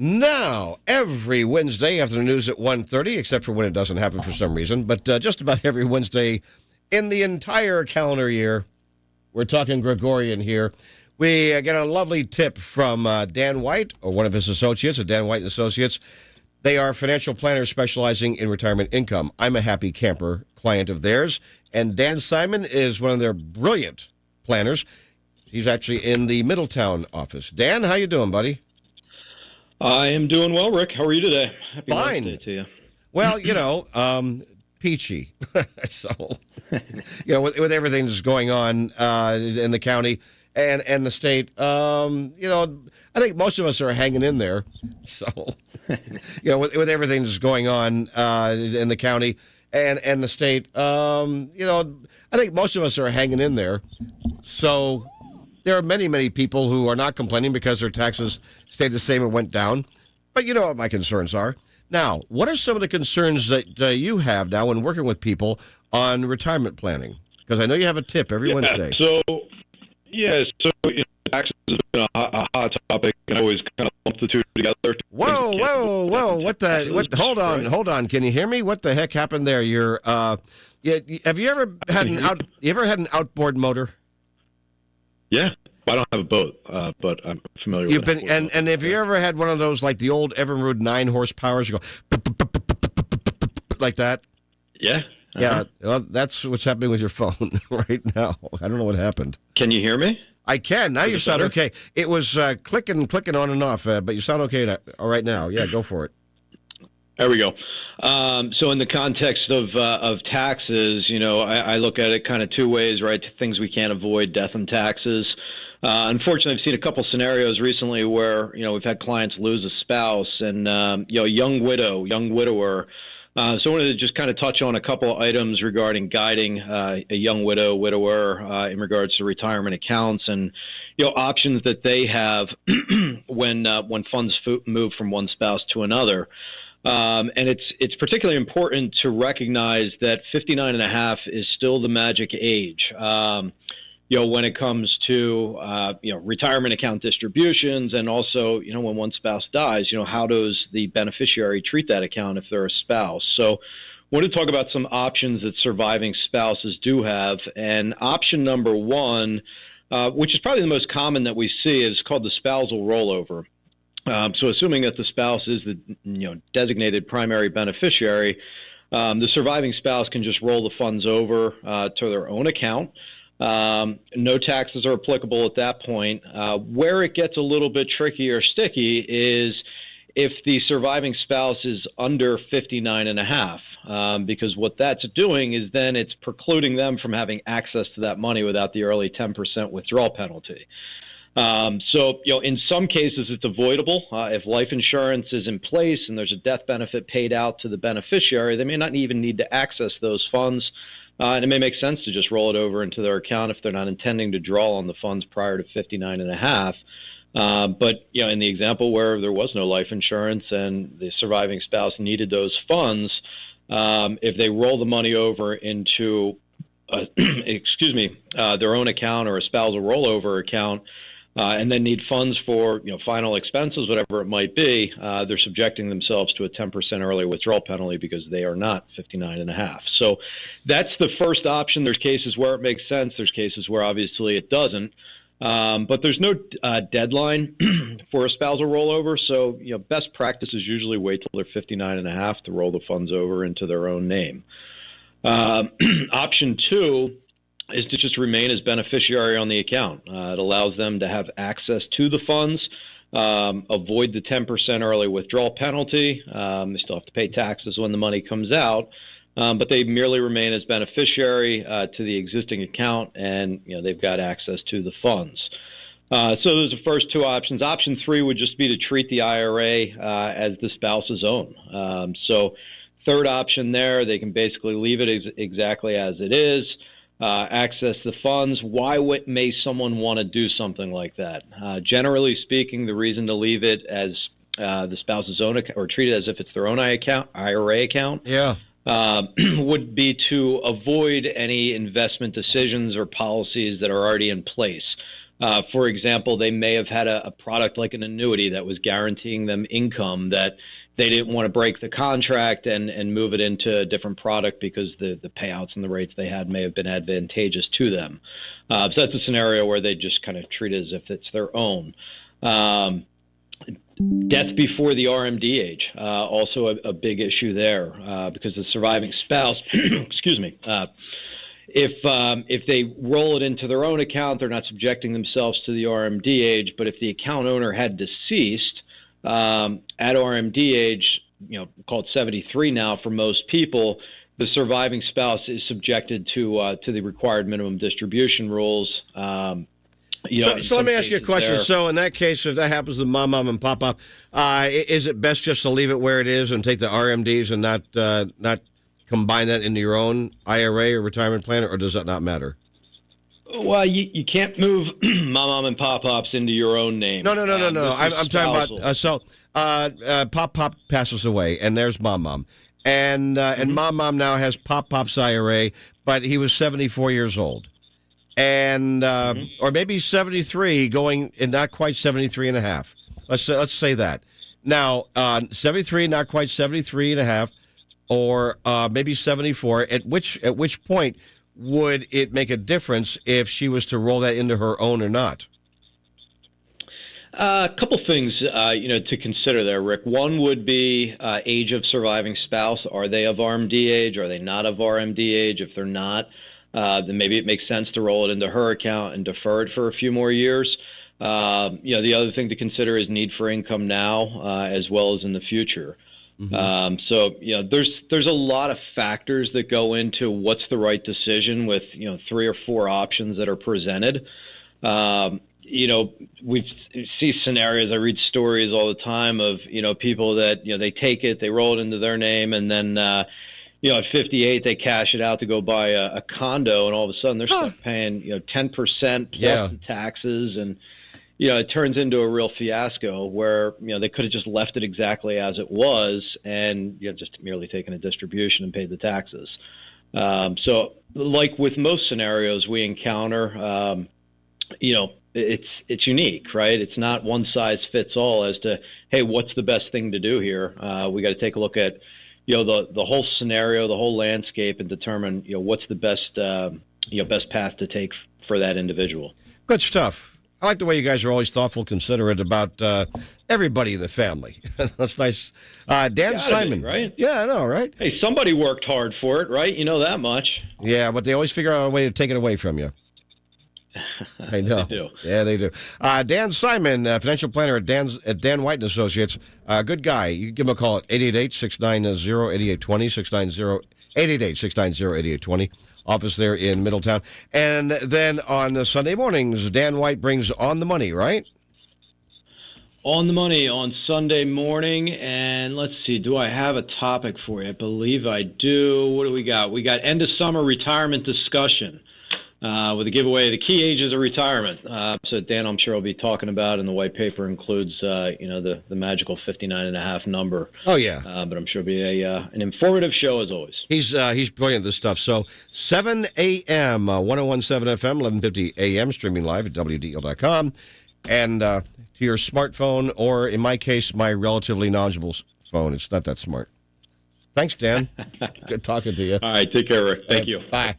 Now, every Wednesday after the news at 1:30, except for when it doesn't happen for some reason, but just about every Wednesday in the entire calendar year, we're talking Gregorian here. We get a lovely tip from Dan White, or one of his associates, at Dan White and Associates. They are financial planners specializing in retirement income. I'm a happy camper client of theirs, and Dan Simon is one of their brilliant planners. He's actually in the Middletown office. Dan, how you doing, buddy? I am doing well, Rick. How are you today? Happy Fine. Wednesday to you. Well, peachy. So, with everything that's going on in the county and the state, I think most of us are hanging in there. So, with everything that's going on in the county and the state, I think most of us are hanging in there. So, there are many, many people who are not complaining because their taxes stayed the same and went down. But you know what my concerns are. Now, what are some of the concerns that you have now when working with people on retirement planning? Because I know you have a tip every Wednesday. So taxes has been a hot topic, and I always kind of lump the two together. Whoa! What? Hold on. Can you hear me? What the heck happened there? Have you ever had an outboard motor? Yeah, I don't have a boat, but I'm familiar with it. And have you ever had one of those, like the old Evinrude 9 horsepowers, you go like that? Yeah. Yeah, well, that's what's happening with your phone right now. I don't know what happened. Can you hear me? I can. Now you sound okay. It was clicking on and off, but you sound okay all right now. Yeah, go for it. There we go. So in the context of taxes, I look at it kind of two ways, right? Things we can't avoid, death and taxes. Unfortunately, I've seen a couple scenarios recently where, we've had clients lose a spouse and, a young widower. So I wanted to just kind of touch on a couple of items regarding guiding a young widower in regards to retirement accounts and, options that they have when funds move from one spouse to another. And it's particularly important to recognize that 59 and a half is still the magic age. When it comes to, retirement account distributions and also, when one spouse dies, how does the beneficiary treat that account if they're a spouse? So I want to talk about some options that surviving spouses do have. And option number one, which is probably the most common that we see, is called the spousal rollover. So assuming that the spouse is the designated primary beneficiary, the surviving spouse can just roll the funds over to their own account. No taxes are applicable at that point. Where it gets a little bit tricky or sticky is if the surviving spouse is under 59 and a half, because what that's doing is then it's precluding them from having access to that money without the early 10% withdrawal penalty. So, in some cases it's avoidable. If life insurance is in place and there's a death benefit paid out to the beneficiary, they may not even need to access those funds. And it may make sense to just roll it over into their account if they're not intending to draw on the funds prior to 59 and a half. But, in the example where there was no life insurance and the surviving spouse needed those funds, if they roll the money over into, their own account or a spousal rollover account, and then need funds for final expenses, whatever it might be, they're subjecting themselves to a 10% early withdrawal penalty because they are not 59 and a half. So that's the first option. There's cases where it makes sense. There's cases where obviously it doesn't. But there's no deadline for a spousal rollover. So best practice is usually wait till they're 59 and a half to roll the funds over into their own name. Option two is to just remain as beneficiary on the account. It allows them to have access to the funds, avoid the 10% early withdrawal penalty. They still have to pay taxes when the money comes out, but they merely remain as beneficiary to the existing account, and they've got access to the funds. So those are the first two options. Option three would just be to treat the IRA as the spouse's own. So third option there, they can basically leave it exactly as it is. Access the funds. Why may someone want to do something like that? Generally speaking, the reason to leave it as the spouse's own account or treat it as if it's their own IRA account would be to avoid any investment decisions or policies that are already in place. For example, they may have had a product like an annuity that was guaranteeing them income that they didn't want to break the contract and move it into a different product because the payouts and the rates they had may have been advantageous to them. So that's a scenario where they just kind of treat it as if it's their own. Death before the RMD age, also a big issue there because the surviving spouse, excuse me, if they roll it into their own account, they're not subjecting themselves to the RMD age. But if the account owner had deceased at RMD age, called 73 now for most people, the surviving spouse is subjected to the required minimum distribution rules. So let me ask you a question. So in that case, if that happens to mom and pop, is it best just to leave it where it is and take the RMDs and not combine that into your own IRA or retirement plan, or does that not matter? Well, you can't move mom and pop-pops into your own name. No. I'm talking about pop passes away, and there's mom. And mom now has pop's IRA, but he was 74 years old. And or maybe 73 going and not quite 73 and a half. Let's say that. Now, 73, not quite 73 and a half, or maybe 74. At which point would it make a difference if she was to roll that into her own or not? A couple things, to consider there, Rick. One would be age of surviving spouse. Are they of RMD age? Are they not of RMD age? If they're not, then maybe it makes sense to roll it into her account and defer it for a few more years. The other thing to consider is need for income now, as well as in the future. Mm-hmm. There's a lot of factors that go into what's the right decision with 3 or 4 options that are presented. We see scenarios. I read stories all the time of people that they take it, they roll it into their name, and then at 58 they cash it out to go buy a condo, and all of a sudden they're stuck paying 10% plus the taxes, and it turns into a real fiasco where they could have just left it exactly as it was and just merely taken a distribution and paid the taxes. So like with most scenarios we encounter, it's unique, right? It's not one size fits all as to, hey, what's the best thing to do here? We got to take a look at the whole scenario, the whole landscape, and determine what's the best best path to take for that individual. Good stuff. I like the way you guys are always thoughtful, considerate about everybody in the family. That's nice. Dan Simon, right? Yeah, I know, right? Hey, somebody worked hard for it, right? You know that much. Yeah, but they always figure out a way to take it away from you. I know. They do. Yeah, they do. Dan Simon, financial planner at Dan White & Associates. Good guy. You can give him a call at 888-690-8820, 888-690-8820. Office there in Middletown. And then on Sunday mornings, Dan White brings On the Money, right? On the Money on Sunday morning. And let's see, do I have a topic for you? I believe I do. What do we got? We got end of summer retirement discussion with a giveaway of the key ages of retirement. So Dan, I'm sure, will be talking about, and the white paper includes, the magical 59.5 number. Oh, yeah. But I'm sure it'll be an informative show as always. He's brilliant at this stuff. So 7 a.m., 101.7 FM, 11:50 a.m., streaming live at WDEL.com. And to your smartphone, or in my case, my relatively knowledgeable phone. It's not that smart. Thanks, Dan. Good talking to you. All right, take care, Rick. Thank you. Bye.